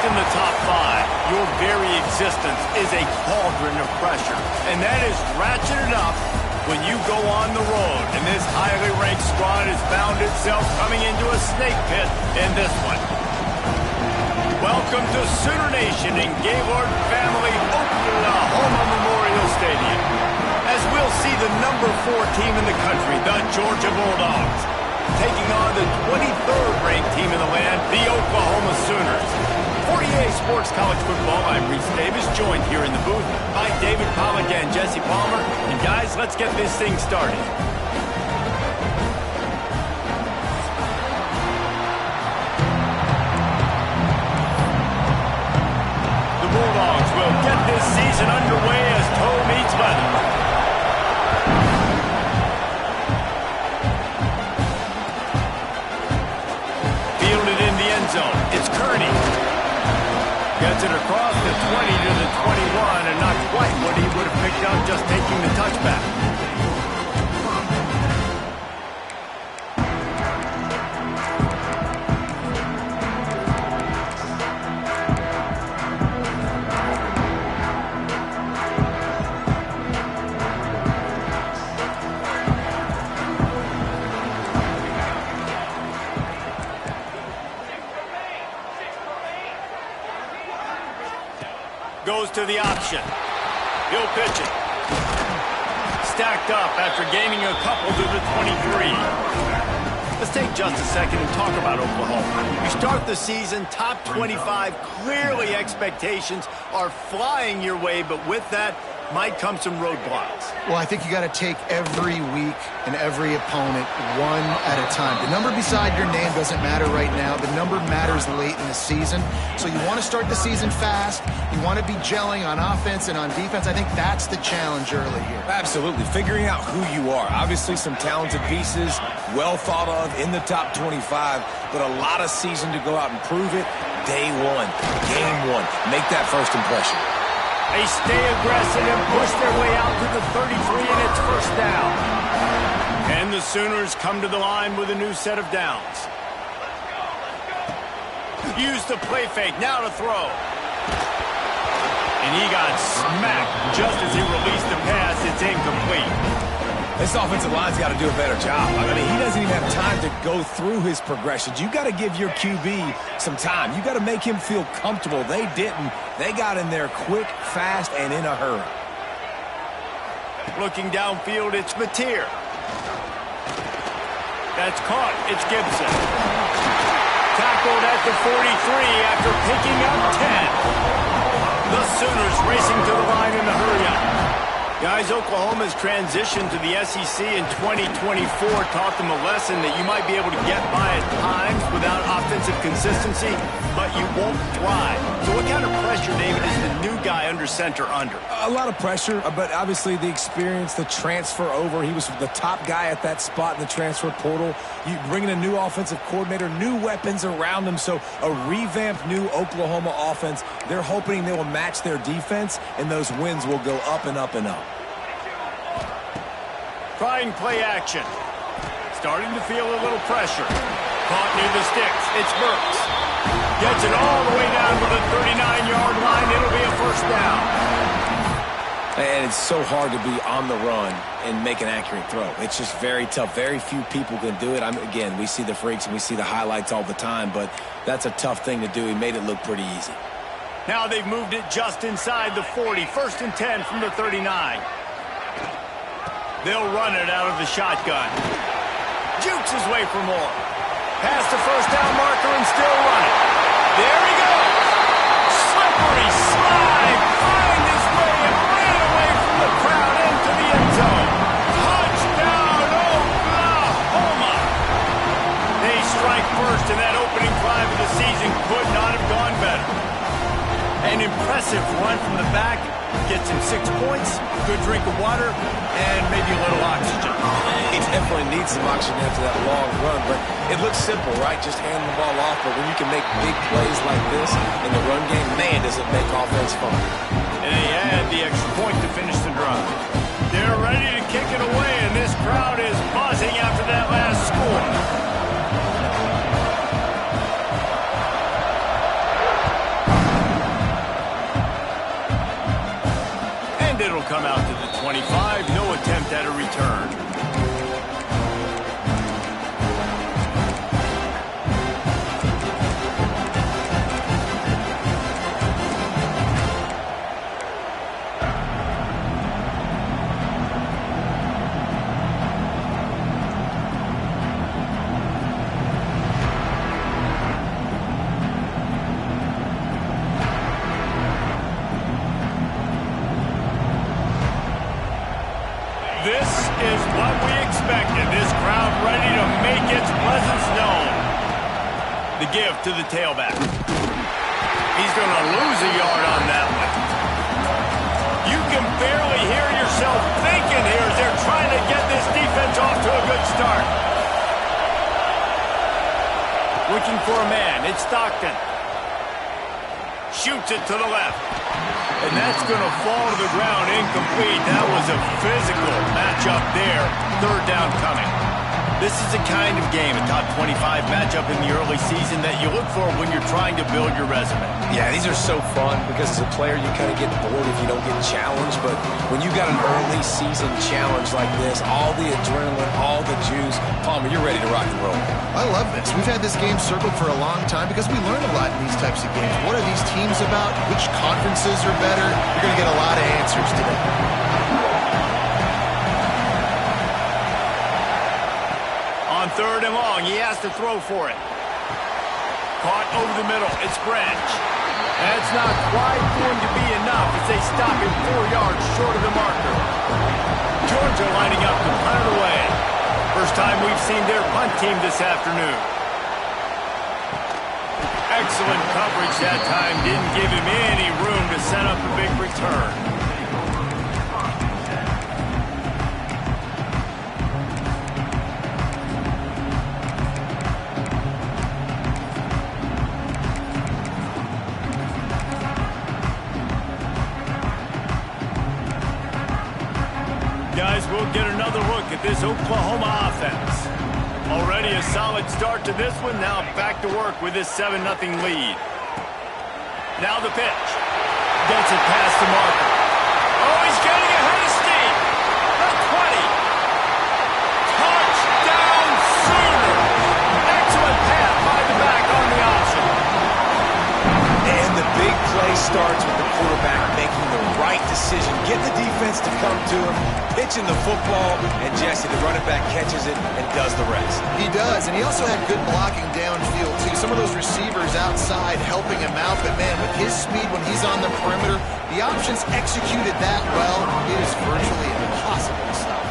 in the top 5, your very existence is a cauldron of pressure. And that is ratcheted up when you go on the road. And this highly ranked squad has found itself coming into a snake pit in this one. Welcome to Sooner Nation in Gaylord Family Oklahoma Memorial Stadium, as we'll see the number 4 team in the country, the Georgia Bulldogs, taking on the 23rd ranked team in the land, the Oklahoma Sooners. For EA Sports College Football, I'm Reese Davis, joined here in the booth by David Pollack and Jesse Palmer. And guys, let's get this thing started. The Bulldogs will get this season underway as toe meets leather. Fielded in the end zone. It's Kearney. Gets it across the 20 to the 21, and not quite what he would have picked up just taking the touchback. Goes to the option. He'll pitch it. Stacked up after gaining a couple to the 23. Let's take just a second and talk about Oklahoma. You start the season top 25. Clearly expectations are flying your way, but with that might come some roadblocks. Well, I think you got to take every week and every opponent one at a time. The number beside your name doesn't matter right now. The number matters late in the season. So you want to start the season fast. You want to be gelling on offense and on defense. I think that's the challenge early here. Absolutely. Figuring out who you are. Obviously some talented pieces, well thought of in the top 25, but a lot of season to go out and prove it. Day one, game one. Make that first impression. They stay aggressive and push their way out to the 33, and it's first down. And the Sooners come to the line with a new set of downs. Use the play fake, now to throw. And he got smacked just as he released the pass. It's incomplete. This offensive line's got to do a better job. I mean, he doesn't even have time to go through his progressions. You got to give your QB some time. You got to make him feel comfortable. They didn't. They got in there quick, fast, and in a hurry. Looking downfield, it's Mateer. That's caught. It's Gibson. Tackled at the 43 after picking up 10. The Sooners racing to the line in the hurry-up. Guys, Oklahoma's transition to the SEC in 2024 taught them a lesson that you might be able to get by at times without offensive consistency, but you won't thrive. So what kind of pressure, David, is the new guy under center under? A lot of pressure, but obviously the experience, the transfer over. He was the top guy at that spot in the transfer portal. You bring in a new offensive coordinator, new weapons around him, so a revamped new Oklahoma offense. They're hoping they will match their defense, and those wins will go up and up and up. Trying play action. Starting to feel a little pressure. Caught near the sticks. It's Burks. Gets it all the way down to the 39-yard line. It'll be a first down. And it's so hard to be on the run and make an accurate throw. It's just very tough. Very few people can do it. Again, we see the freaks and we see the highlights all the time, but that's a tough thing to do. He made it look pretty easy. Now they've moved it just inside the 40. First and 10 from the 39. They'll run it out of the shotgun. Jukes his way for more. Past the first down marker and still running. There he goes. Slippery slide. Find his way and ran away from the crowd into the end zone. Touchdown, Oklahoma. They strike first, and that opening drive of the season could not have gone better. An impressive run from the back. Gets him 6 points, good drink of water, and maybe a little oxygen. He definitely needs some oxygen after that long run, but it looks simple, right? Just hand the ball off, but when you can make big plays like this in the run game, man, does it make offense fun. And they had the extra point to finish the drive. They're ready to kick it away, and this crowd is buzzing after that last score. it'll come out to the 25. No attempt at a return. This is what we expected. This crowd ready to make its presence known. The give to the tailback. He's going to lose a yard on that one. You can barely hear yourself thinking here as they're trying to get this defense off to a good start. Looking for a man. It's Stockton. Shoots it to the left. And that's going to fall to the ground incomplete. That was a physical matchup there. Third down coming. This is the kind of game, a top 25 matchup in the early season that you look for when you're trying to build your resume. Yeah, these are so fun because as a player you kind of get bored if you don't get challenged. But when you got an early season challenge like this, all the adrenaline, all the juice, Palmer, you're ready to rock and roll. I love this. We've had this game circled for a long time because we learn a lot in these types of games. What are these teams about? Which conferences are better? You're going to get a lot of answers today. On third and long, he has to throw for it. Caught over the middle. It's Branch. That's not quite going to be enough as they stop him 4 yards short of the marker. Georgia lining up to punt it away. First time we've seen their punt team this afternoon. Excellent coverage that time. Didn't give him any room to set up a big return. Guys, we'll get another look at this Oklahoma offense. Already a solid start to this one. Now back to work with this 7-0 lead. Now the pitch. Gets it past the marker. Oh, he's getting ahead of steam. The 20. Touchdown Sooners. Excellent pass by the back on the option. And the big play starts with the quarterback making the right decision. Get the defense to come to him, pitching the football, and Jesse, the running back, catches it and does the rest. He does, and he also had good blocking downfield, too. Some of those receivers outside helping him out, but, man, with his speed when he's on the perimeter, the options executed that well. It is virtually impossible to stop.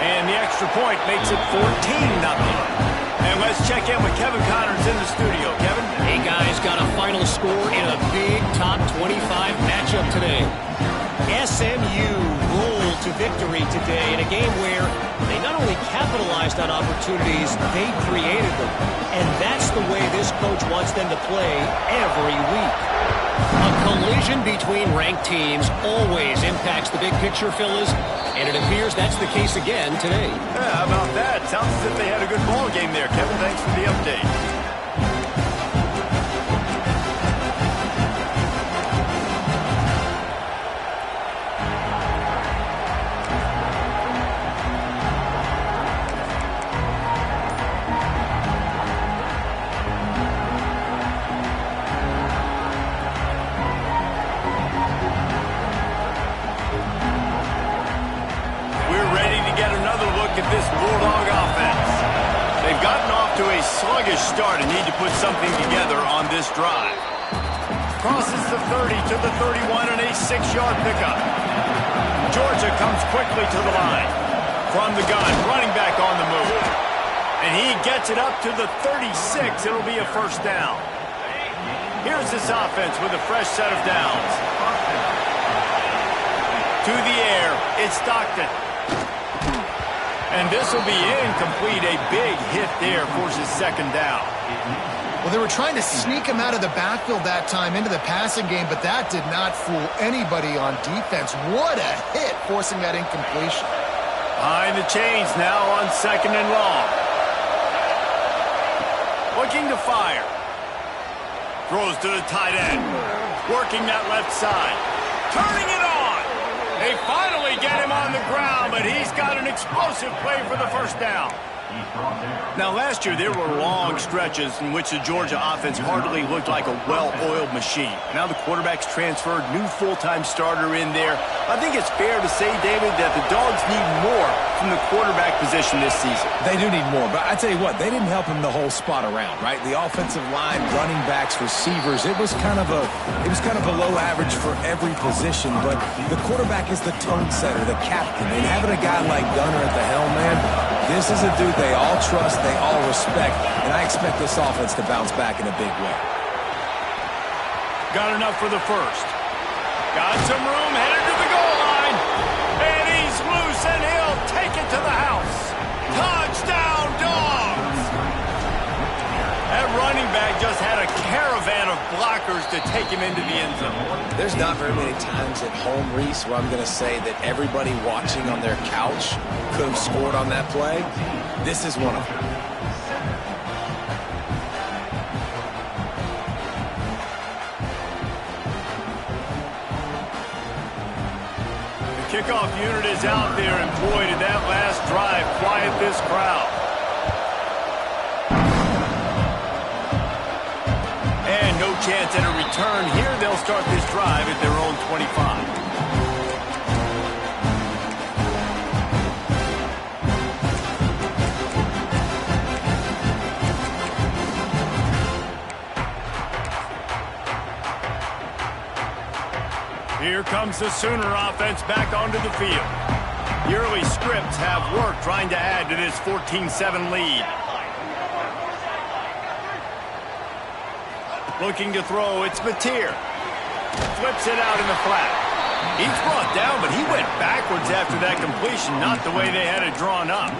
And the extra point makes it 14-0. And let's check in with Kevin Connors in the studio. Kevin? Hey, guys, got a final score in a big top 25 matchup today. SMU rolled to victory today in a game where they not only capitalized on opportunities, they created them. And that's the way this coach wants them to play every week. A collision between ranked teams always impacts the big picture, fellas, and it appears that's the case again today. Yeah, how about that? Sounds as if they had a good ball game there. Kevin, thanks for the update. At this Bulldog offense. They've gotten off to a sluggish start and need to put something together on this drive. Crosses the 30 to the 31 and a 6-yard pickup. Georgia comes quickly to the line. From the gun, running back on the move. And he gets it up to the 36. It'll be a first down. Here's this offense with a fresh set of downs. To the air, it's Stockton. And this will be incomplete. A big hit there forces second down. Well, they were trying to sneak him out of the backfield that time into the passing game, but that did not fool anybody on defense. What a hit, forcing that incompletion. Behind the chains now on second and long. Looking to fire. Throws to the tight end. Working that left side. Turning it on. They finally get him on the ground, but he's got an explosive play for the first down. Now, last year, there were long stretches in which the Georgia offense hardly looked like a well-oiled machine. Now the quarterback's transferred, new full-time starter in there. I think it's fair to say, David, that the Dogs need more from the quarterback position this season. They do need more, but I tell you what, they didn't help him the whole spot around, right? The offensive line, running backs, receivers, it was kind of below average for every position, but the quarterback is the tone setter, the captain, and having a guy like Gunner at the helm, man, this is a dude they all trust, they all respect, and I expect this offense to bounce back in a big way. Got enough for the first. Got some room, headed to the goal line. And he's loose, and he'll take it to the house. Touchdown, Dogs! That running back just had a caravan of blockers to take him into the end zone. There's not very many times at home, Reese, where I'm going to say that everybody watching on their couch could have scored on that play. This is one of them. The kickoff unit is out there, and boy, did that last drive quiet this crowd. And no chance at a return here. They'll start this drive at their own 25. Here comes the Sooner offense back onto the field. The early scripts have worked trying to add to this 14-7 lead. Looking to throw, it's Mateer. Flips it out in the flat. He's brought down, but he went backwards after that completion, not the way they had it drawn up.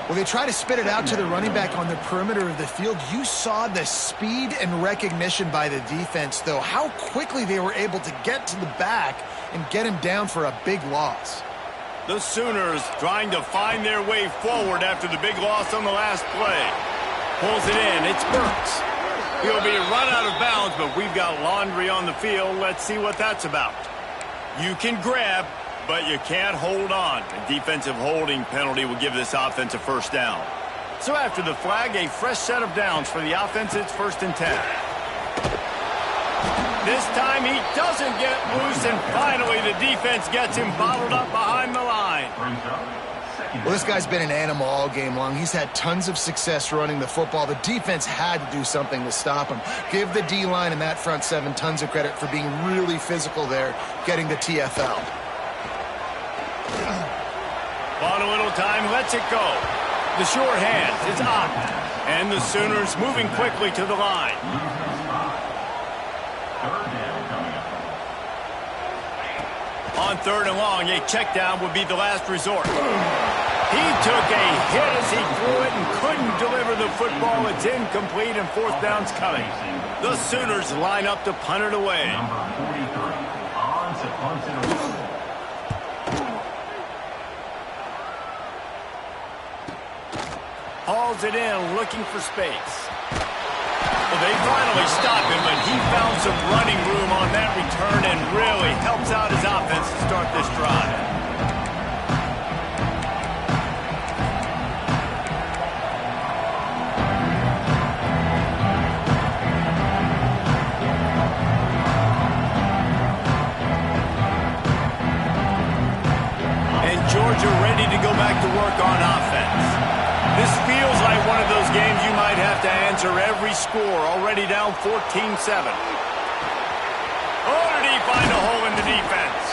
Well, they try to spit it out to the running back on the perimeter of the field. You saw the speed and recognition by the defense, though, how quickly they were able to get to the back and get him down for a big loss. The Sooners trying to find their way forward after the big loss on the last play. Pulls it in. It's Burks. He'll be run out of bounds, but we've got laundry on the field. Let's see what that's about. You can grab, but you can't hold on. A defensive holding penalty will give this offense a first down. So after the flag, a fresh set of downs for the offense. It's 1st and 10. This time he doesn't get loose, and finally the defense gets him bottled up behind the line. Well, this guy's been an animal all game long. He's had tons of success running the football. The defense had to do something to stop him. Give the D-line and that front seven tons of credit for being really physical there, getting the TFL. On a little time, lets it go. The short hands, it's up. And the Sooners moving quickly to the line. On 3rd and long, a check down would be the last resort. He took a hit as he threw it and couldn't deliver the football. It's incomplete, and 4th down's coming. The Sooners line up to punt it away. Hauls it in, looking for space. Well, they finally stop him, but he found some running room on that return and really helps out his offense to start this drive. And Georgia ready to go back to work on offense. This feels like one of those games you might have to answer every score, already down 14-7. Oh, did he find a hole in the defense?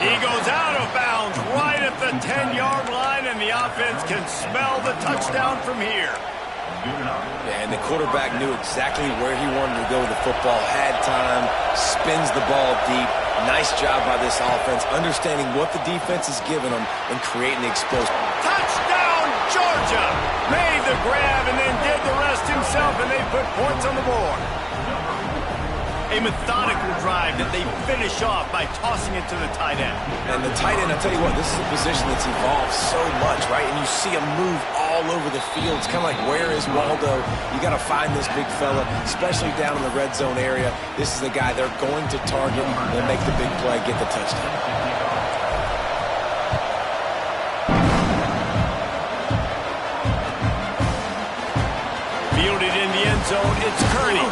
He goes out of bounds right at the 10-yard line, and the offense can smell the touchdown from here. Yeah, and the quarterback knew exactly where he wanted to go with the football, had time, spins the ball deep. Nice job by this offense, understanding what the defense is giving them and creating the explosion. Touchdown, Georgia! Made the grab and then did the rest himself, and they put points on the board. A methodical drive that they finish off by tossing it to the tight end. And the tight end, I'll tell you what, this is a position that's evolved so much, right? And you see him move all over the field. It's kind of like, where is Waldo? You got to find this big fella, especially down in the red zone area. This is the guy they're going to target and make the big play, get the touchdown. It's Kearney.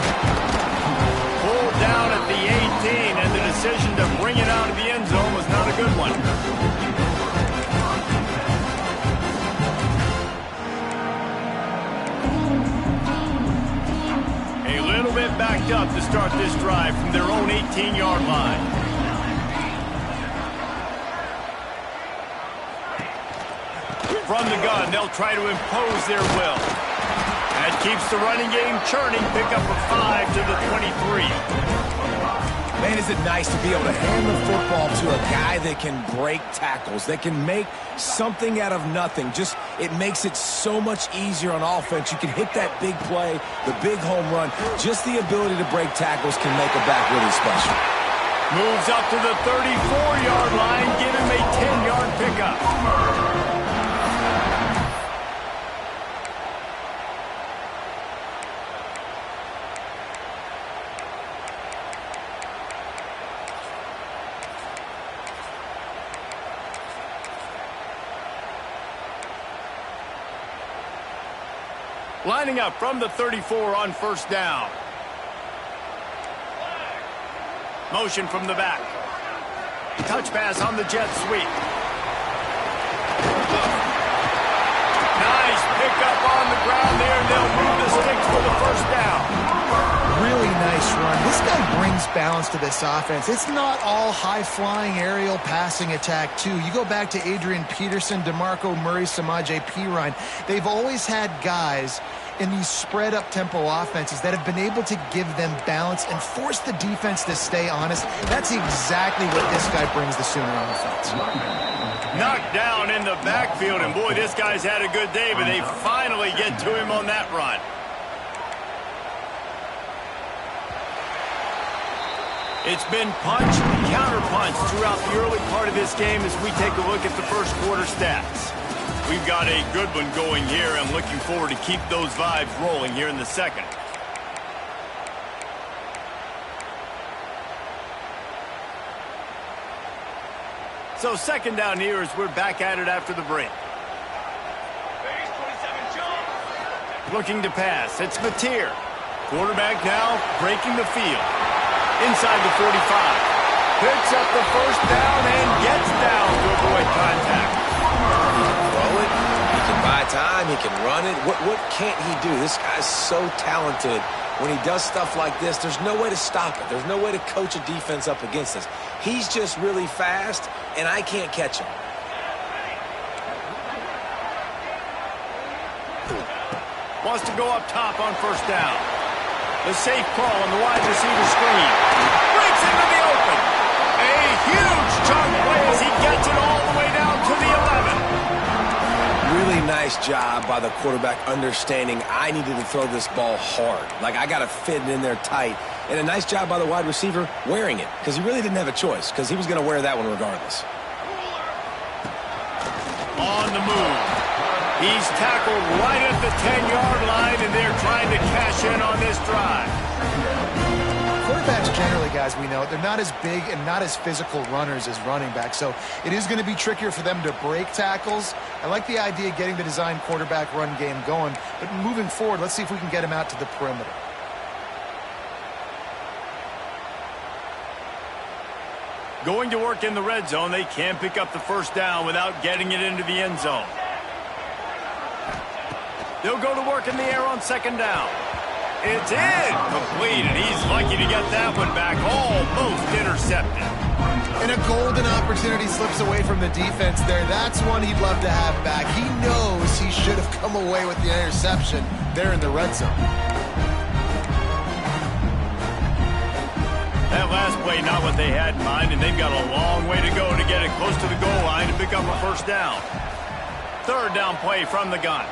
Pulled down at the 18, and the decision to bring it out of the end zone was not a good one. A little bit backed up to start this drive from their own 18-yard line. From the gun, they'll try to impose their will. That keeps the running game churning. Pick up a 5 to the 23. Man, is it nice to be able to hand the football to a guy that can break tackles, that can make something out of nothing. Just, it makes it so much easier on offense. You can hit that big play, the big home run. Just the ability to break tackles can make a back really special. Moves up to the 34-yard line. Give him a 10-yard pickup. Lining up from the 34 on first down. Motion from the back. Touch pass on the jet sweep. Nice pickup on the ground there, and they'll move the sticks for the first down. Really nice run. This guy brings balance to this offense. It's not all high-flying aerial passing attack, too. You go back to Adrian Peterson, DeMarco Murray, Samaje Perine. They've always had guys in these spread-up tempo offenses that have been able to give them balance and force the defense to stay honest. That's exactly what this guy brings the Sooner offense. Knocked down in the backfield, and boy, this guy's had a good day, but they finally get to him on that run. It's been punch, counter-punch throughout the early part of this game as we take a look at the first quarter stats. We've got a good one going here. I'm looking forward to keep those vibes rolling here in the second. So second down here as we're back at it after the break. Looking to pass. It's Mateer. Quarterback now breaking the field. Inside the 45. Picks up the first down and gets down to avoid contact. He can throw it. He can buy time. He can run it. What can't he do? This guy's so talented. When he does stuff like this, there's no way to stop it. There's no way to coach a defense up against this. He's just really fast, and I can't catch him. Wants to go up top on first down. The safe call on the wide receiver screen. Breaks into the open. A huge chunk play as he gets it all the way down to the 11. Really nice job by the quarterback understanding I needed to throw this ball hard. Like, I got to fit it in there tight. And a nice job by the wide receiver wearing it, because he really didn't have a choice, because he was going to wear that one regardless. On the move. He's tackled right at the 10-yard line, and they're trying to cash in on this drive. Quarterbacks generally, guys, we know, they're not as big and not as physical runners as running backs, so it is going to be trickier for them to break tackles. I like the idea of getting the design quarterback run game going, but moving forward, let's see if we can get him out to the perimeter. Going to work in the red zone, they can't pick up the first down without getting it into the end zone. They'll go to work in the air on second down. It's incomplete, and he's lucky to get that one back, almost intercepted. And a golden opportunity slips away from the defense there. That's one he'd love to have back. He knows he should have come away with the interception there in the red zone. That last play, not what they had in mind, and they've got a long way to go to get it close to the goal line to pick up a first down. Third down play from the gun.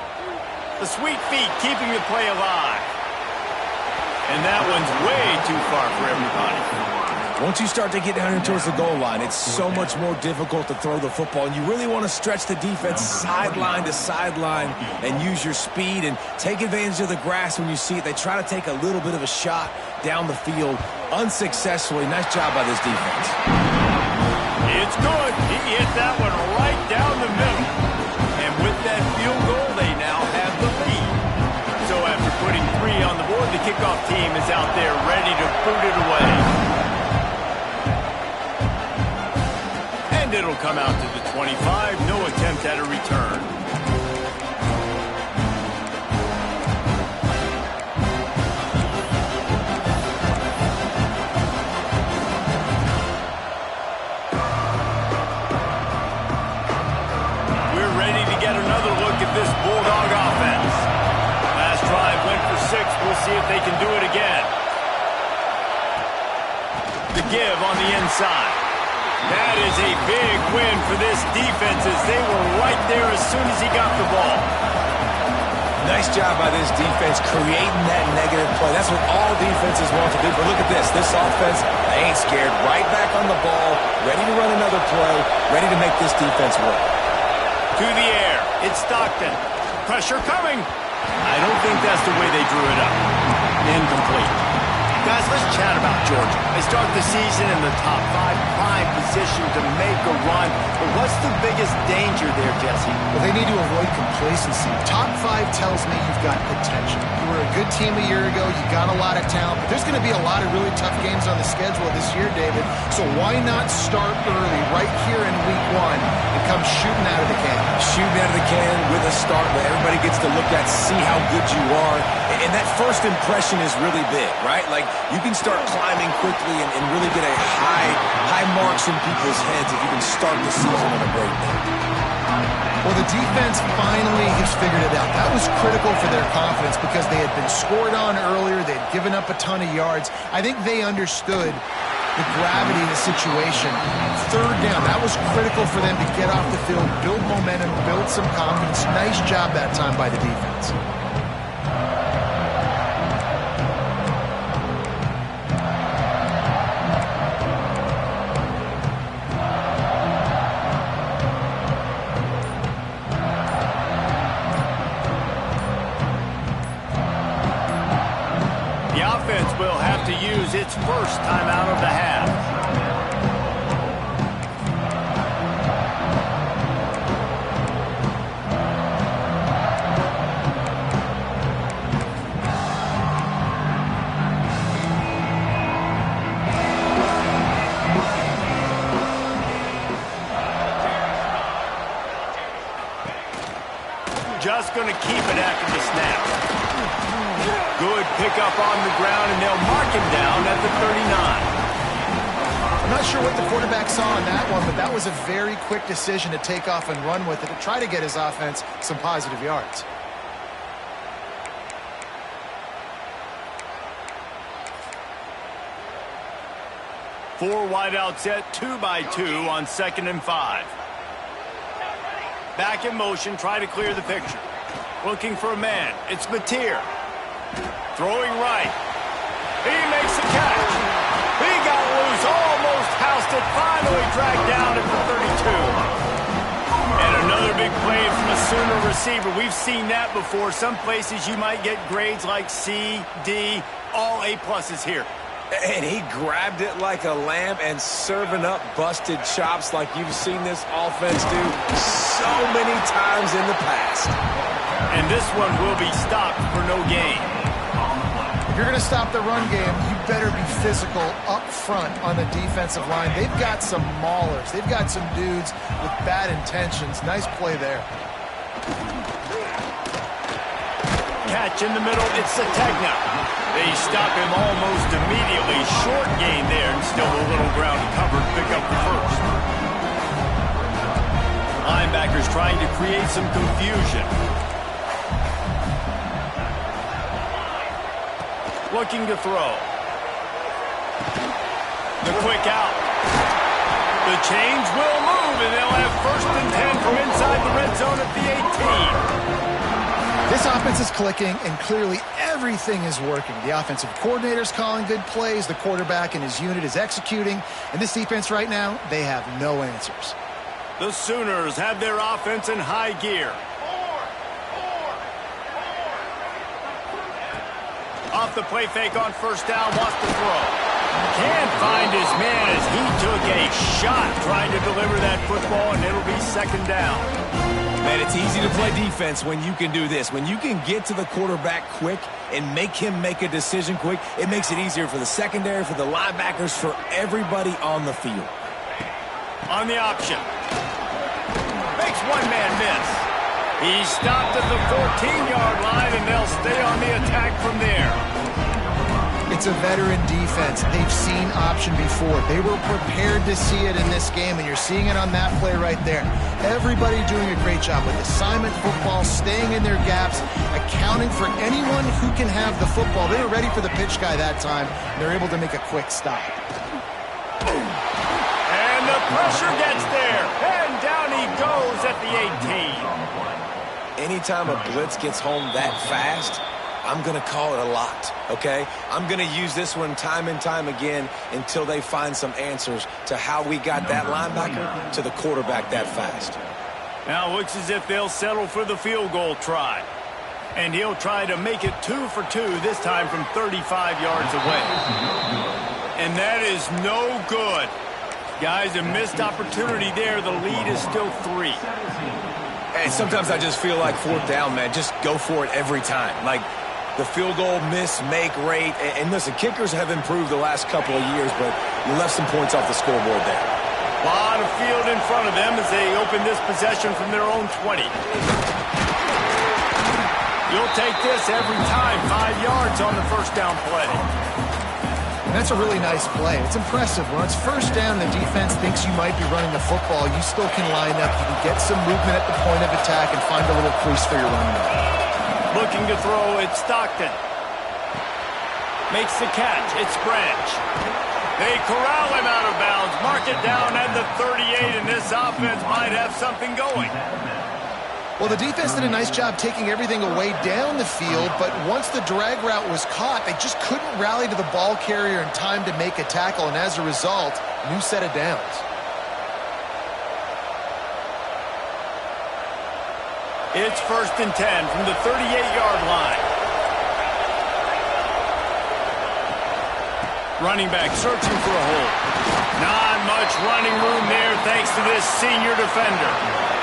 The sweet feet keeping the play alive. And that one's way too far for everybody. Once you start to get down here towards the goal line, it's so much more difficult to throw the football. And you really want to stretch the defense sideline to sideline and use your speed and take advantage of the grass when you see it. They try to take a little bit of a shot down the field unsuccessfully. Nice job by this defense. It's good. He hit that one right down the middle. And with that field goal, they now have the lead. So after putting 3 on the board, the kicker kickoff team is out there ready to boot it away. And it'll come out to the 25. No attempt at a return. This Bulldog offense. Last drive went for 6. We'll see if they can do it again. The give on the inside. That is a big win for this defense as they were right there as soon as he got the ball. Nice job by this defense creating that negative play. That's what all defenses want to do. But look at this. This offense, they ain't scared. Right back on the ball, ready to run another play, ready to make this defense work. To the air. It's Stockton. Pressure coming. I don't think that's the way they drew it up. Incomplete. Guys, let's chat about Georgia. They start the season in the top 5, prime position to make a run. But what's the biggest danger there, Jesse? Well, they need to avoid complacency. Top 5 tells me you've got potential. You were a good team a year ago. You got a lot of talent. But there's going to be a lot of really tough games on the schedule this year, David. So why not start early right here in week 1 and come shooting out of the can? Shooting out of the can with a start that everybody gets to look at, see how good you are. And that first impression is really big, right? Like, you can start climbing quickly and really get a high marks in people's heads if you can start the season on a great note. Well, the defense finally has figured it out. That was critical for their confidence because they had been scored on earlier. They'd given up a ton of yards. I think they understood the gravity of the situation. 3rd down, that was critical for them to get off the field, build momentum, build some confidence. Nice job that time by the defense. Will have to use its first timeout of the half. Just going to keep it after the snap. Good pickup on the ground, and they'll mark him down at the 39. I'm not sure what the quarterback saw on that one, but that was a very quick decision to take off and run with it to try to get his offense some positive yards. Four wideout set, 2 by 2 on 2nd and 5. Back in motion, try to clear the picture. Looking for a man. It's Mateer. Throwing right. He makes the catch. He got loose, almost housed it, finally dragged down at the 32. And another big play from a Sooner receiver. We've seen that before. Some places you might get grades like C, D, all A-pluses here. And he grabbed it like a lamb and serving up busted chops like you've seen this offense do so many times in the past. And this one will be stopped for no gain. If you're going to stop the run game, you better be physical up front on the defensive line. They've got some maulers. They've got some dudes with bad intentions. Nice play there. Catch in the middle. It's Sategna. They stop him almost immediately. Short gain there, and still a little ground covered. Pick up the first. Linebackers trying to create some confusion. Looking to throw. The quick out. The change will move, and they'll have 1st and 10 from inside the red zone at the 18. This offense is clicking, and clearly everything is working. The offensive coordinator's calling good plays. The quarterback and his unit is executing. And this defense right now, they have no answers. The Sooners have their offense in high gear. Off the play fake on 1st down, wants to throw. Can't find his this man as he took a shot trying to deliver that football, and it'll be second down. Man, it's easy to play defense when you can do this. When you can get to the quarterback quick and make him make a decision quick, it makes it easier for the secondary, for the linebackers, for everybody on the field. On the option. Makes one man miss. He stopped at the 14-yard line, and they'll stay on the attack from there. It's a veteran defense. They've seen option before. They were prepared to see it in this game, and you're seeing it on that play right there. Everybody doing a great job with assignment football, staying in their gaps, accounting for anyone who can have the football. They were ready for the pitch guy that time, and they're able to make a quick stop. And the pressure gets there, and down he goes at the 18. Anytime a blitz gets home that fast, I'm going to call it a lot, okay? I'm going to use this one time and time again until they find some answers to how we got that linebacker to the quarterback that fast. Now it looks as if they'll settle for the field goal try. And he'll try to make it 2 for 2, this time from 35 yards away. And that is no good. Guys, a missed opportunity there. The lead is still 3. Hey, sometimes I just feel like fourth down, man. Just go for it every time. Like, the field goal miss-make rate. And listen, kickers have improved the last couple of years, but you left some points off the scoreboard there. A lot of field in front of them as they open this possession from their own 20. You'll take this every time. 5 yards on the first down play. And that's a really nice play. It's impressive. When it's first down, the defense thinks you might be running the football. You still can line up. You can get some movement at the point of attack and find a little crease for your running back. Looking to throw, it's Stockton. Makes the catch, it's Branch. They corral him out of bounds, mark it down at the 38, and this offense might have something going. Well, the defense did a nice job taking everything away down the field, but once the drag route was caught, they just couldn't rally to the ball carrier in time to make a tackle, and as a result, new set of downs. It's 1st and 10 from the 38-yard line. Running back searching for a hole. Not much running room there thanks to this senior defender.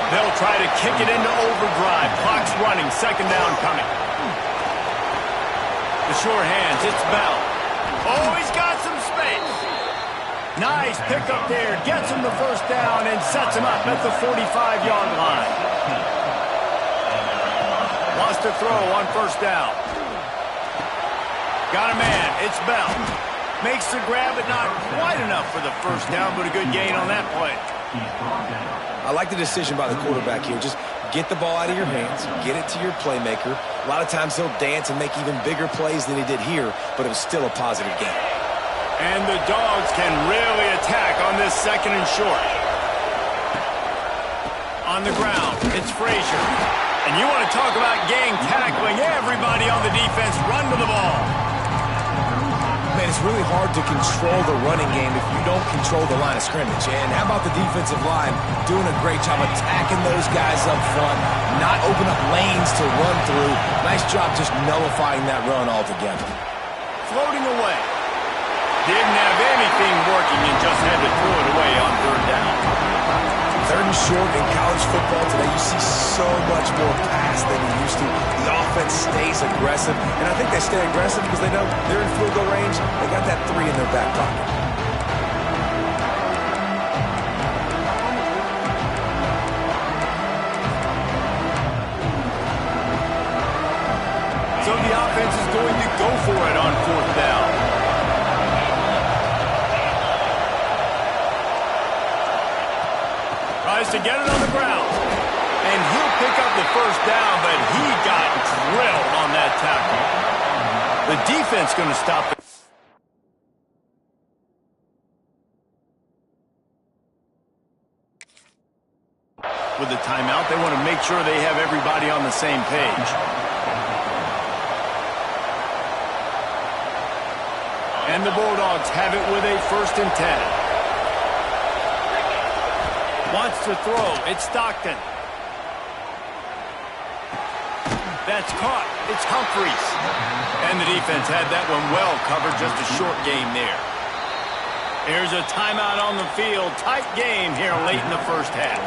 They'll try to kick it into overdrive. Clock's running. Second down coming. The sure hands. It's Bell. Oh, he's got some space. Nice pickup there. Gets him the first down and sets him up at the 45-yard line. Wants to throw on first down. Got a man. It's Bell. Makes the grab, but not quite enough for the first down, but a good gain on that play. I like the decision by the quarterback here. Just get the ball out of your hands, get it to your playmaker. A lot of times he'll dance and make even bigger plays than he did here, but it was still a positive game. And the Dogs can really attack on this second and short. On the ground, it's Frazier. And you want to talk about gang tackling. Everybody on the defense run to the ball. Man, it's really hard to control the running game if you don't control the line of scrimmage. And how about the defensive line doing a great job attacking those guys up front, not open up lanes to run through. Nice job just nullifying that run altogether. Floating away. Didn't have anything working and just had to throw it away on third down. Third and short in college football today, you see so much more pass than you used to. The offense stays aggressive, and I think they stay aggressive because they know they're in field goal range. They got that 3 in their back pocket. So the offense is going to go for it on fourth down. Tries to get it on the ground. And he'll pick up the first down, but he got drilled on that tackle. The defense going to stop it. With the timeout, they want to make sure they have everybody on the same page. And the Bulldogs have it with a 1st and 10. Wants to throw. It's Stockton. That's caught. It's Humphreys. And the defense had that one well covered. Just a short game there. Here's a timeout on the field. Tight game here late in the first half.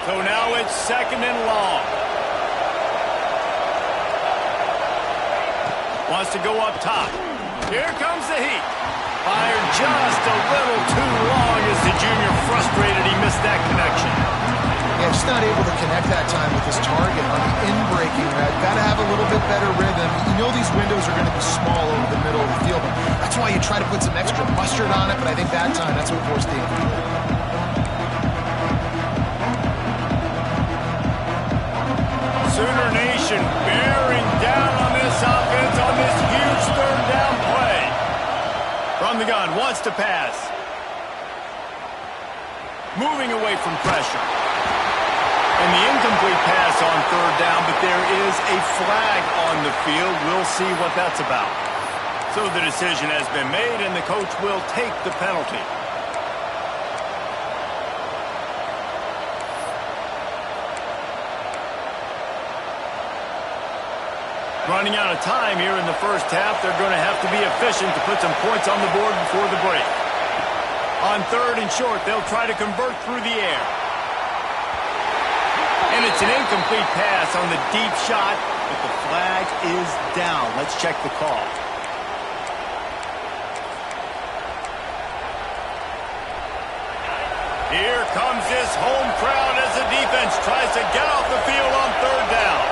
So now it's 2nd and long. Wants to go up top. Here comes the heat. Fired just a little too long as the junior frustrated. He missed that connection. Yeah, just not able to connect that time with his target on the in-breaking route. Got to have a little bit better rhythm. You know these windows are going to be small over the middle of the field. That's why you try to put some extra mustard on it, but I think that time that's what forced the incompletion. Sooner Nation bearing down on this offense on this huge 3rd down play. From the gun, wants to pass. Moving away from pressure. And the incomplete pass on 3rd down, but there is a flag on the field. We'll see what that's about. So the decision has been made, and the coach will take the penalty. Running out of time here in the first half. They're going to have to be efficient to put some points on the board before the break. On 3rd and short, they'll try to convert through the air. And it's an incomplete pass on the deep shot, but the flag is down. Let's check the call. Here comes this home crowd as the defense tries to get off the field on 3rd down.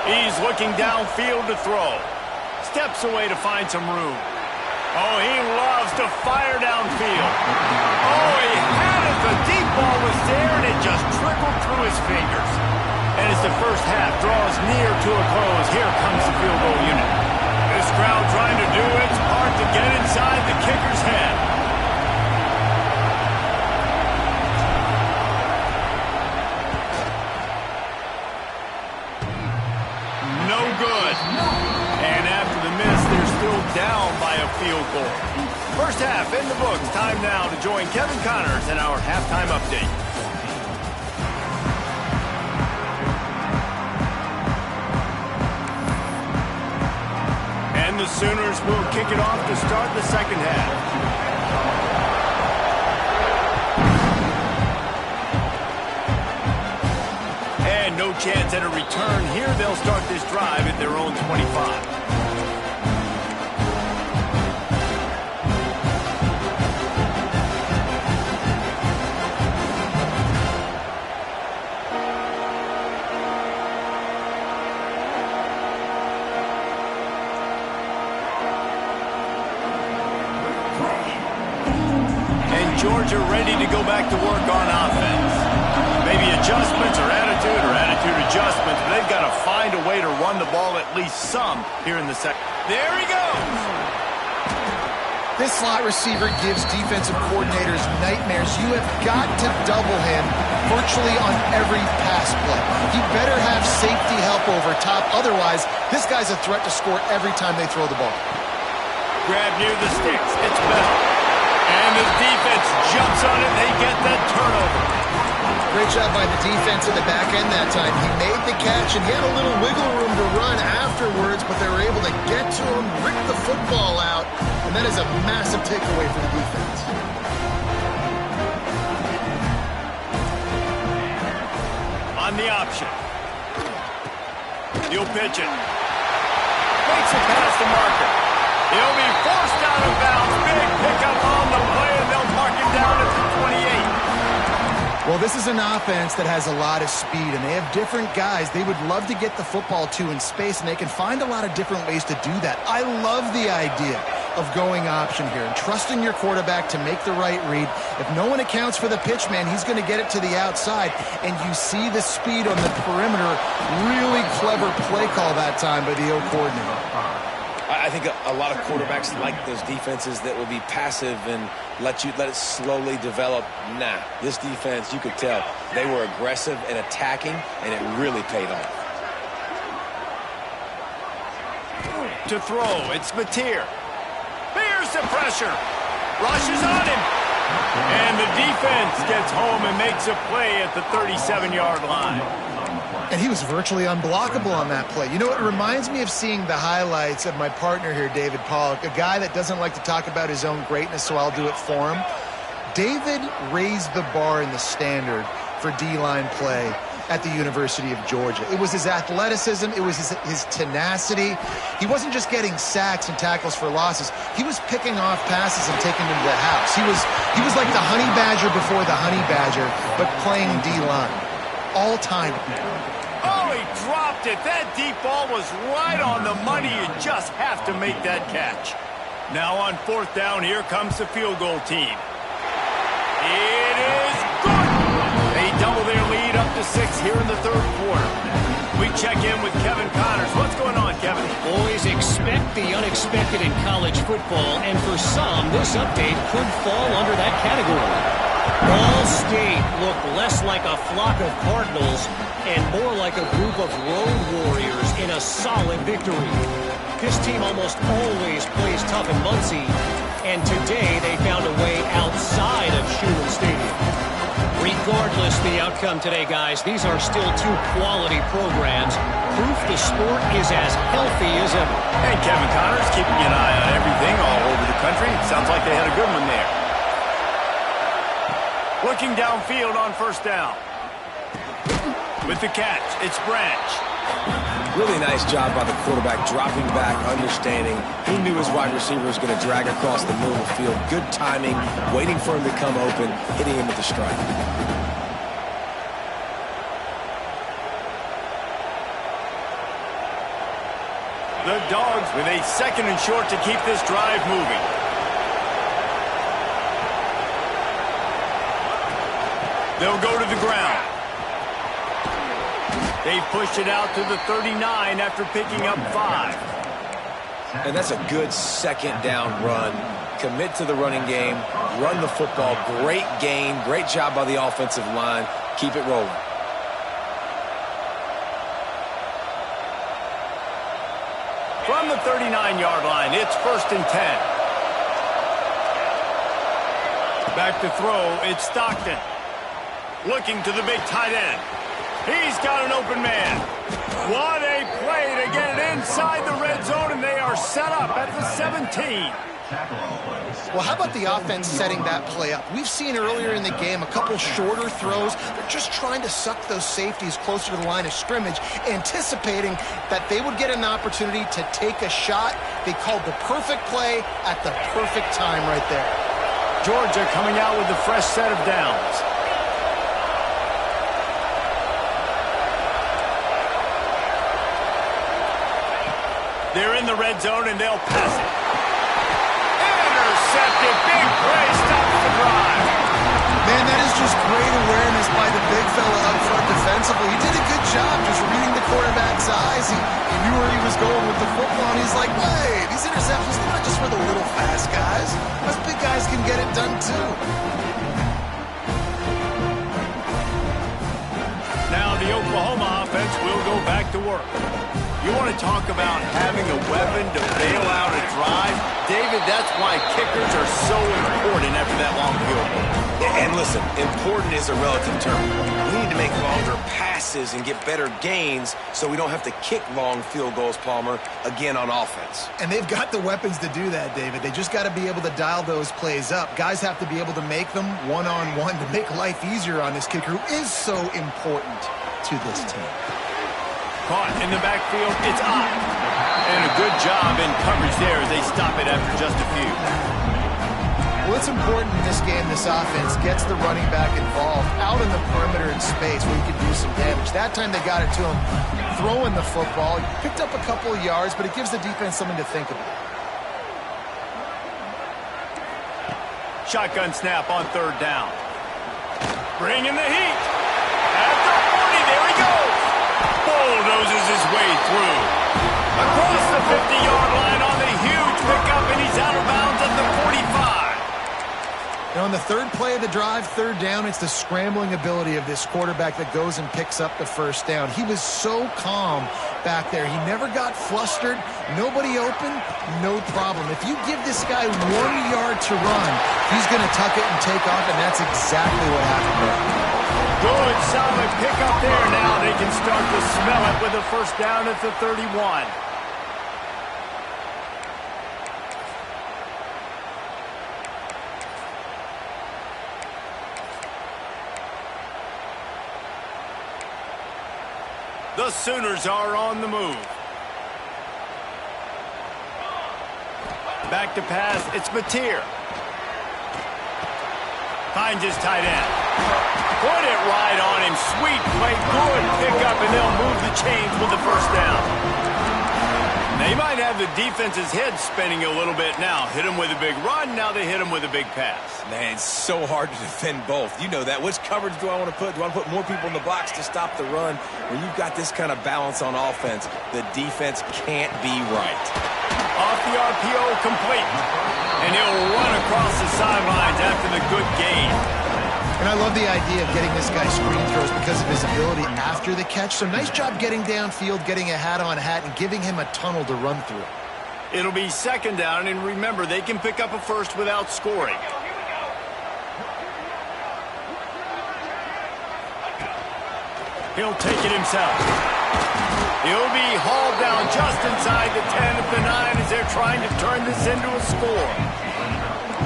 He's looking downfield to throw. Steps away to find some room. Oh, he loves to fire downfield. Oh, he had it. The deep ball was there, and it just trickled through his fingers. And as the first half draws near to a close, here comes the field goal unit. This crowd trying to do its part to get inside the kicker's head. No good. And after the miss, they're still down by a field goal. First half in the books. Time now to join Kevin Connors in our halftime update. And the Sooners will kick it off to start the second half. And no chance at a return here. They'll start this drive at their own 25. Georgia ready to go back to work on offense. Maybe adjustments or attitude adjustments, but they've got to find a way to run the ball at least some here in the second. There he goes! This slot receiver gives defensive coordinators nightmares. You have got to double him virtually on every pass play. He better have safety help over top. Otherwise, this guy's a threat to score every time they throw the ball. Grab near the sticks. It's Bell. And the defense jumps on it. They get that turnover. Great job by the defense in the back end that time. He made the catch, and he had a little wiggle room to run afterwards, but they were able to get to him, rip the football out, and that is a massive takeaway for the defense. On the option. He'll pitch it. Makes it past the marker. He'll be forced out of bounds. Big pickup on the play, and they'll mark him down at the 28. Well, this is an offense that has a lot of speed, and they have different guys they would love to get the football to in space, and they can find a lot of different ways to do that. I love the idea of going option here and trusting your quarterback to make the right read. If no one accounts for the pitch, man, he's going to get it to the outside, and you see the speed on the perimeter. Really clever play call that time by the O coordinator. I think a lot of quarterbacks like those defenses that will be passive and let it slowly develop. Nah, this defense, you could tell, they were aggressive and attacking, and it really paid off. To throw, it's Mateer. Here's the pressure. Rushes on him. And the defense gets home and makes a play at the 37-yard line. And he was virtually unblockable on that play. You know, it reminds me of seeing the highlights of my partner here, David Pollock, a guy that doesn't like to talk about his own greatness, so I'll do it for him. David raised the bar in the standard for D-line play at the University of Georgia. It was his athleticism. It was his tenacity. He wasn't just getting sacks and tackles for losses. He was picking off passes and taking them to the house. He was like the honey badger before the honey badger, but playing D-line. All time. Oh, he dropped it. That deep ball was right on the money. You just have to make that catch. Now on 4th down, here comes the field goal team. It is good. They double their lead up to 6 here in the 3rd quarter. We check in with Kevin Connors. What's going on, Kevin? Boys, expect the unexpected in college football, and for some, this update could fall under that category. Ball State looked less like a flock of Cardinals and more like a group of road warriors in a solid victory. This team almost always plays tough in Muncie, and today they found a way outside of Schumann Stadium. Regardless the outcome today, guys, these are still 2 quality programs. Proof the sport is as healthy as ever. And Kevin Connors keeping an eye on everything all over the country. Sounds like they had a good one there. Looking downfield on 1st down. With the catch, it's Branch. Really nice job by the quarterback, dropping back, understanding. He knew his wide receiver was going to drag across the middle of the field. Good timing, waiting for him to come open, hitting him with the strike. The Dogs with a 2nd and short to keep this drive moving. They'll go to the ground. They pushed it out to the 39 after picking up 5. And that's a good 2nd down run. Commit to the running game, run the football. Great gain, great job by the offensive line. Keep it rolling. From the 39-yard line, it's 1st and 10. Back to throw, it's Stockton. Looking to the big tight end. He's got an open man. What a play to get it inside the red zone, and they are set up at the 17. Well, how about the offense setting that play up? We've seen earlier in the game a couple shorter throws. They're just trying to suck those safeties closer to the line of scrimmage, anticipating that they would get an opportunity to take a shot. They called the perfect play at the perfect time right there. Georgia coming out with a fresh set of downs. They're in the red zone, and they'll pass it. Intercepted. Big play. Stops the drive. Man, that is just great awareness by the big fella up front defensively. He did a good job just reading the quarterback's eyes. He knew where he was going with the football, and he's like, wait, these interceptions are not just for the little fast guys. Us big guys can get it done, too. Now the Oklahoma offense will go back to work. You want to talk about having a weapon to bail out a drive? David, that's why kickers are so important after that long field goal. And listen, important is a relative term. We need to make longer passes and get better gains so we don't have to kick long field goals, Palmer, again on offense. And they've got the weapons to do that, David. They just got to be able to dial those plays up. Guys have to be able to make them one-on-one to make life easier on this kicker who is so important to this team. Caught in the backfield, it's Ott. And a good job in coverage there as they stop it after just a few. Well, it's important in this game, this offense gets the running back involved out in the perimeter in space where he can do some damage. That time they got it to him throwing the football. He picked up a couple of yards, but it gives the defense something to think about. Shotgun snap on 3rd down. Bringing the heat. At the 40, there he goes. Bulldozes his way through. Across the 50-yard line on the huge pickup, and he's out of bounds at the 45. Now, on the 3rd play of the drive, 3rd down, it's the scrambling ability of this quarterback that goes and picks up the 1st down. He was so calm back there. He never got flustered. Nobody open, no problem. If you give this guy 1 yard to run, he's going to tuck it and take off, and that's exactly what happened there. Good, solid pickup there. Now they can start to smell it with a first down at the 31. The Sooners are on the move. Back to pass. It's Mateer. Finds his tight end. Put it right on him. Sweet play. Good pickup, and they'll move the chains with the first down. They might have the defense's head spinning a little bit now. Hit him with a big run. Now they hit him with a big pass. Man, it's so hard to defend both. You know that. Which coverage do I want to put? Do I want to put more people in the box to stop the run? When you've got this kind of balance on offense, the defense can't be right. Off the RPO, complete. And he'll run across the sidelines after the good gain. And I love the idea of getting this guy screen throws because of his ability after the catch. So nice job getting downfield, getting a hat-on-hat, and giving him a tunnel to run through. It'll be second down, and remember, they can pick up a first without scoring. He'll take it himself. He'll be hauled down just inside the 10 of the 9 as they're trying to turn this into a score.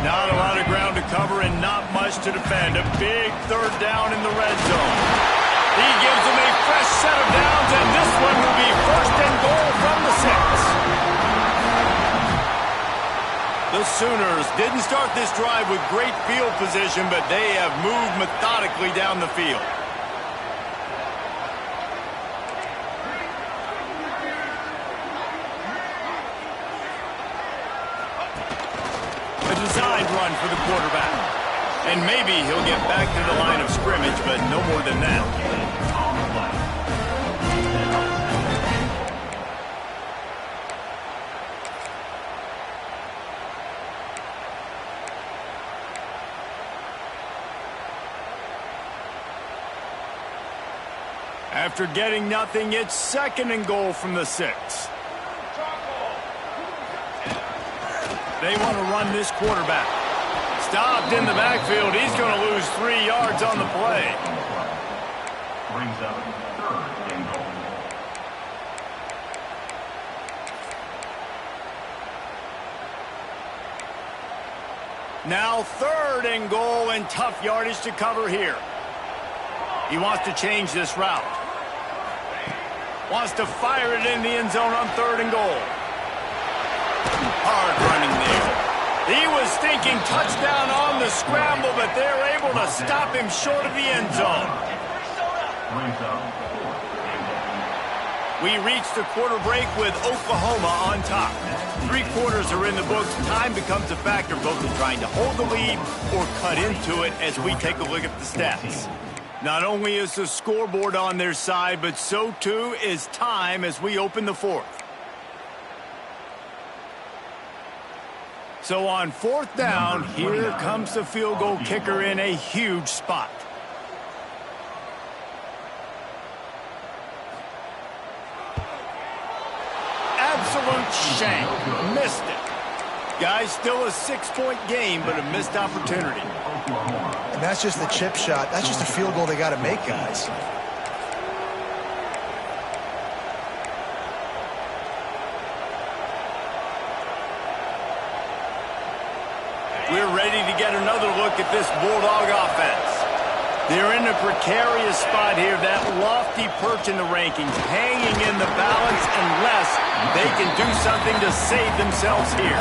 Not a lot of ground to cover and not much to defend. A big third down in the red zone. He gives them a fresh set of downs, and this one will be first and goal from the 6. The Sooners didn't start this drive with great field position, but they have moved methodically down the field. Designed run for the quarterback. And maybe he'll get back to the line of scrimmage, but no more than that. After getting nothing, it's second and goal from the 6. They want to run this quarterback. Stopped in the backfield. He's going to lose 3 yards on the play. Brings up third and goal. Now third and goal, and tough yardage to cover here. He wants to change this route. Wants to fire it in the end zone on third and goal. Hard running there. He was thinking touchdown on the scramble, but they're able to stop him short of the end zone. We reached the quarter break with Oklahoma on top. 3 quarters are in the books. Time becomes a factor both in trying to hold the lead or cut into it as we take a look at the stats. Not only is the scoreboard on their side, but so too is time as we open the 4th. So on 4th down, here comes the field goal kicker in a huge spot. Absolute shank. Missed it. Guys, still a 6-point game, but a missed opportunity. And that's just the chip shot. That's just a field goal they got to make, guys. We're ready to get another look at this Bulldog offense. They're in a precarious spot here, that lofty perch in the rankings, hanging in the balance unless they can do something to save themselves here.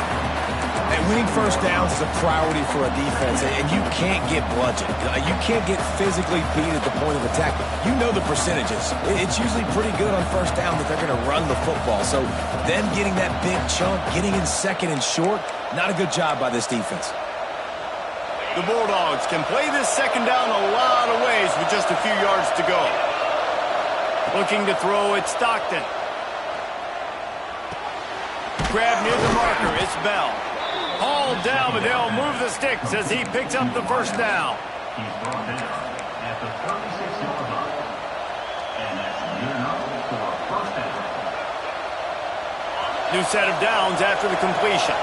And winning first downs is a priority for a defense, and you can't get bludgeoned. You can't get physically beat at the point of attack. You know the percentages. It's usually pretty good on first down that they're going to run the football. So them getting that big chunk, getting in second and short, not a good job by this defense. The Bulldogs can play this second down a lot of ways with just a few yards to go. Looking to throw it, Stockton. Grab near the marker, it's Bell. Hauled down, but they'll move the sticks as he picks up the first down. He's brought down at the 36-yard line. And that's good enough for a first down. New set of downs after the completion.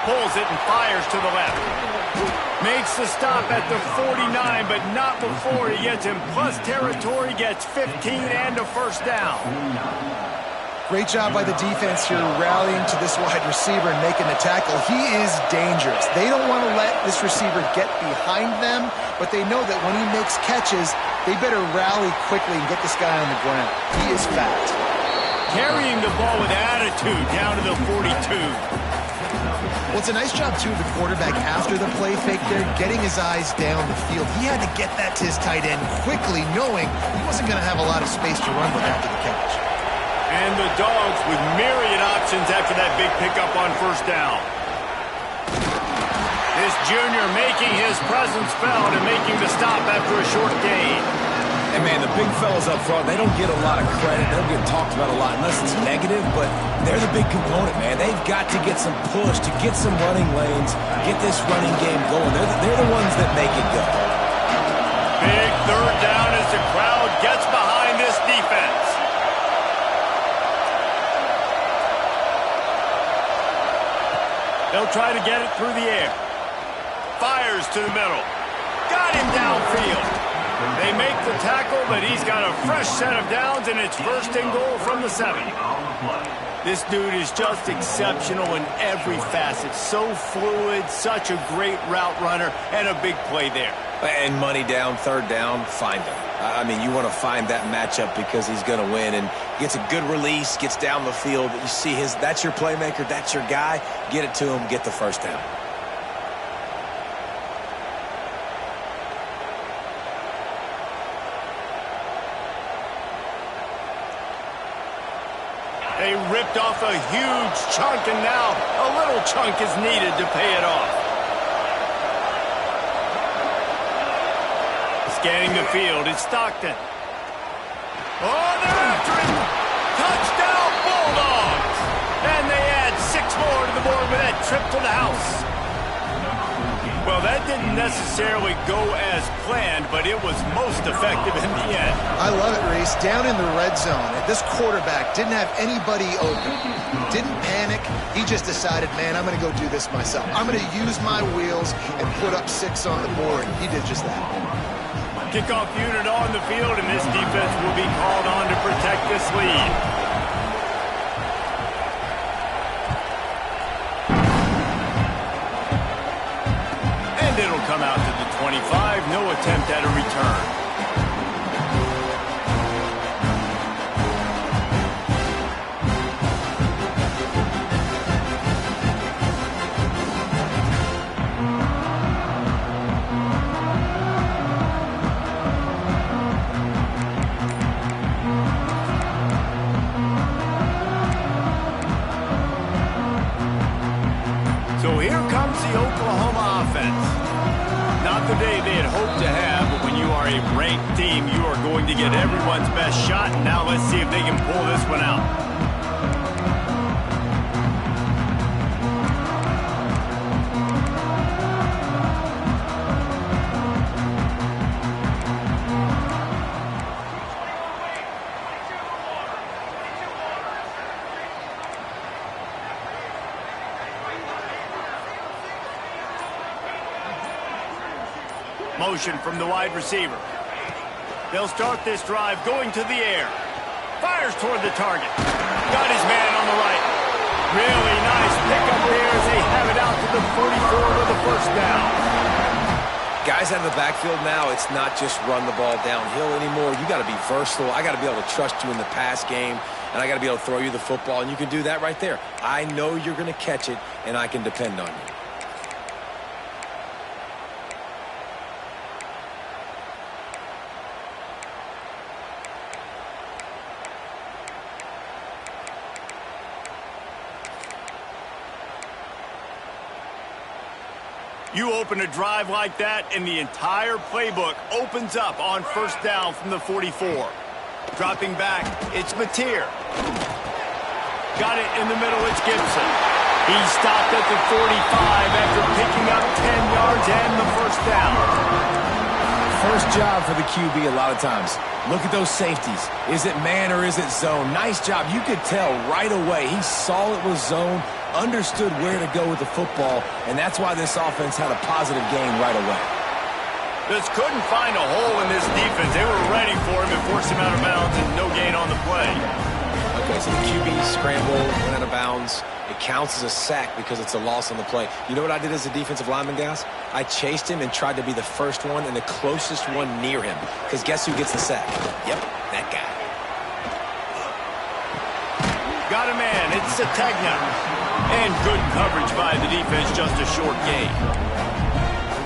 Pulls it and fires to the left. Makes the stop at the 49, but not before he gets in plus territory, gets 15 and a first down. Great job by the defense here rallying to this wide receiver and making the tackle. He is dangerous. They don't want to let this receiver get behind them, but they know that when he makes catches, they better rally quickly and get this guy on the ground. He is fast. Carrying the ball with attitude down to the 42. Well, it's a nice job, too, of the quarterback after the play fake there, getting his eyes down the field. He had to get that to his tight end quickly, knowing he wasn't going to have a lot of space to run with after the catch. And the Dogs with myriad options after that big pickup on first down. This junior making his presence felt and making the stop after a short gain. And, man, the big fellas up front, they don't get a lot of credit. They don't get talked about a lot unless it's negative, but they're the big component, man. They've got to get some push, to get some running lanes, get this running game going. They're the ones that make it go. Big third down as the crowd gets behind this defense. They'll try to get it through the air. Fires to the middle. Got him downfield. They make the tackle, but he's got a fresh set of downs, and it's first and goal from the 7. This dude is just exceptional in every facet. So fluid, such a great route runner, and a big play there. And money down, third down, find him. I mean, you want to find that matchup because he's going to win, and gets a good release, gets down the field. You see that's your playmaker, that's your guy. Get it to him, get the first down. They ripped off a huge chunk, and now a little chunk is needed to pay it off. Scanning the field, it's Stockton. Oh, they're after him! Touchdown, Bulldogs! And they add 6 more to the board with that trip to the house. Well, that didn't necessarily go as planned, but it was most effective in the end. I love it, Reese. Down in the red zone, this quarterback didn't have anybody open. Didn't panic. He just decided, man, I'm going to go do this myself. I'm going to use my wheels and put up 6 on the board. He did just that. Kickoff unit on the field, and this defense will be called on to protect this lead. It'll come out to the 25. No attempt at a return. So here comes the Oklahoma offense. Not the day they had hoped to have, but when you are a ranked team, you are going to get everyone's best shot. And now let's see if they can pull this one out. Motion from the wide receiver. They'll start this drive going to the air. Fires toward the target. Got his man on the right. Really nice pickup there as they have it out to the 44 with the first down. Guys out of the backfield now, it's not just run the ball downhill anymore. You got to be versatile. I got to be able to trust you in the pass game, and I got to be able to throw you the football, and you can do that right there. I know you're going to catch it, and I can depend on you. You open a drive like that, and the entire playbook opens up on first down from the 44. Dropping back, it's Mateer. Got it in the middle, it's Gibson. He stopped at the 45 after picking up 10 yards and the first down. First job for the QB a lot of times. Look at those safeties. Is it man or is it zone? Nice job. You could tell right away. He saw it was zone, understood where to go with the football, and that's why this offense had a positive game right away. Just couldn't find a hole in this defense. They were ready for him and forced him out of bounds, and no gain on the play. Okay, so the QB scramble, went out of bounds. It counts as a sack because it's a loss on the play. You know what I did as a defensive lineman, guys? I chased him and tried to be the first one and the closest one near him. Because guess who gets the sack? Yep, that guy. Got a man. It's Sategna. And good coverage by the defense, just a short gain.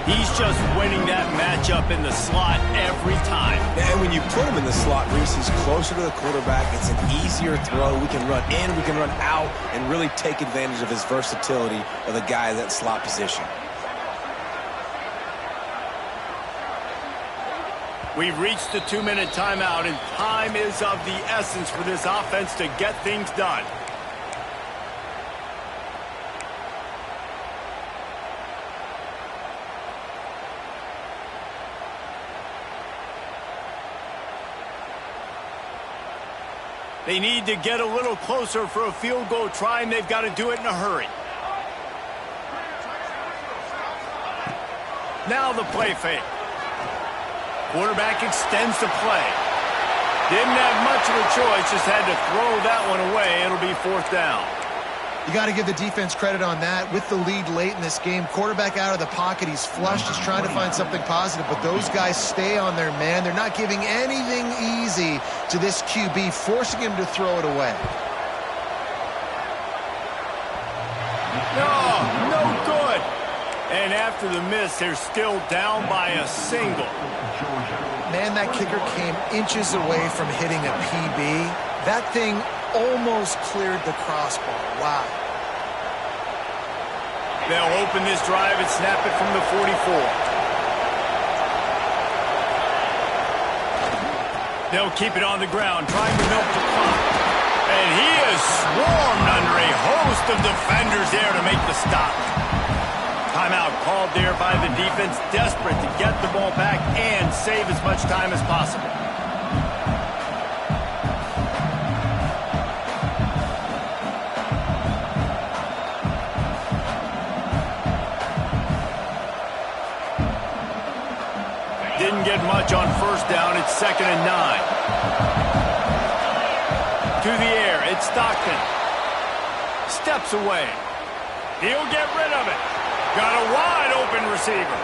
He's just winning that matchup in the slot every time. And when you put him in the slot, Reese, he's closer to the quarterback. It's an easier throw. We can run in, we can run out, and really take advantage of his versatility of the guy in that slot position. We've reached the 2-minute timeout, and time is of the essence for this offense to get things done. They need to get a little closer for a field goal try, and they've got to do it in a hurry. Now the play fake. Quarterback extends the play. Didn't have much of a choice, just had to throw that one away. It'll be 4th down. You got to give the defense credit on that. With the lead late in this game, quarterback out of the pocket, he's flushed, he's trying to find something positive, but those guys stay on their man. They're not giving anything easy to this QB, forcing him to throw it away. No good. And after the miss, they're still down by a single. Man, that kicker came inches away from hitting a PB. That thing almost cleared the crossbar. Wow. They'll open this drive and snap it from the 44. They'll keep it on the ground, trying to milk the clock. And he is swarmed under a host of defenders there to make the stop. Timeout called there by the defense, desperate to get the ball back and save as much time as possible. Didn't get much on 1st down. It's 2nd and 9. To the air. It's Stockton. Steps away. He'll get rid of it. Got a wide open receiver.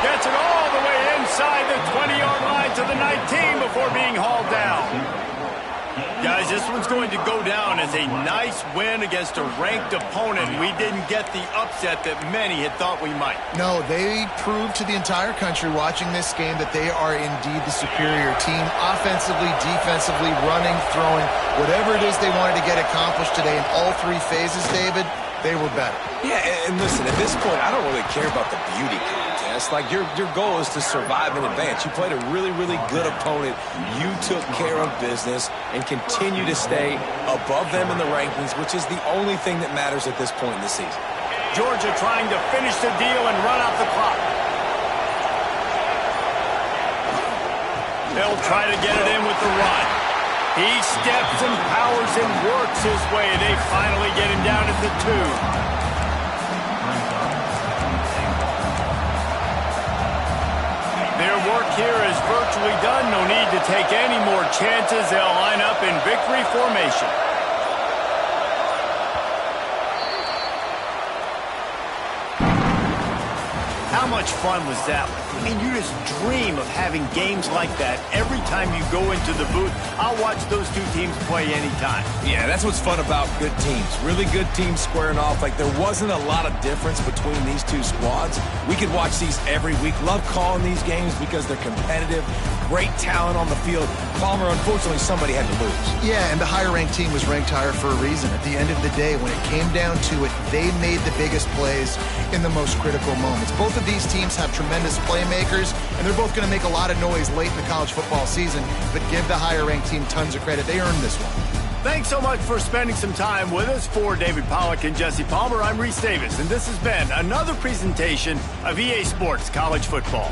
Gets it all the way inside the 20-yard line to the 19 before being hauled down. Guys, this one's going to go down as a nice win against a ranked opponent. We didn't get the upset that many had thought we might. No, they proved to the entire country watching this game that they are indeed the superior team. Offensively, defensively, running, throwing, whatever it is they wanted to get accomplished today in all 3 phases, David, they were better. Yeah, and listen, at this point, I don't really care about the beauty contest. Like, your goal is to survive and advance. You played a really, really good opponent. You took care of business and continue to stay above them in the rankings, which is the only thing that matters at this point in the season. Georgia trying to finish the deal and run out the clock. They'll try to get it in with the run. He steps and powers and works his way. They finally get him down at the 2. Their work here is virtually done. No need to take any more chances. They'll line up in victory formation. How much fun was that one? I mean, you just dream of having games like that every time you go into the booth. I'll watch those 2 teams play anytime. Yeah, that's what's fun about good teams. Really good teams squaring off. Like, there wasn't a lot of difference between these 2 squads. We could watch these every week. Love calling these games because they're competitive. Great talent on the field. Palmer, unfortunately, somebody had to lose. Yeah, and the higher-ranked team was ranked higher for a reason. At the end of the day, when it came down to it, they made the biggest plays in the most critical moments. Both of these teams have tremendous playmakers, and they're both going to make a lot of noise late in the college football season, but give the higher-ranked team tons of credit. They earned this one. Thanks so much for spending some time with us. For David Pollack and Jesse Palmer, I'm Reese Davis, and this has been another presentation of EA Sports College Football.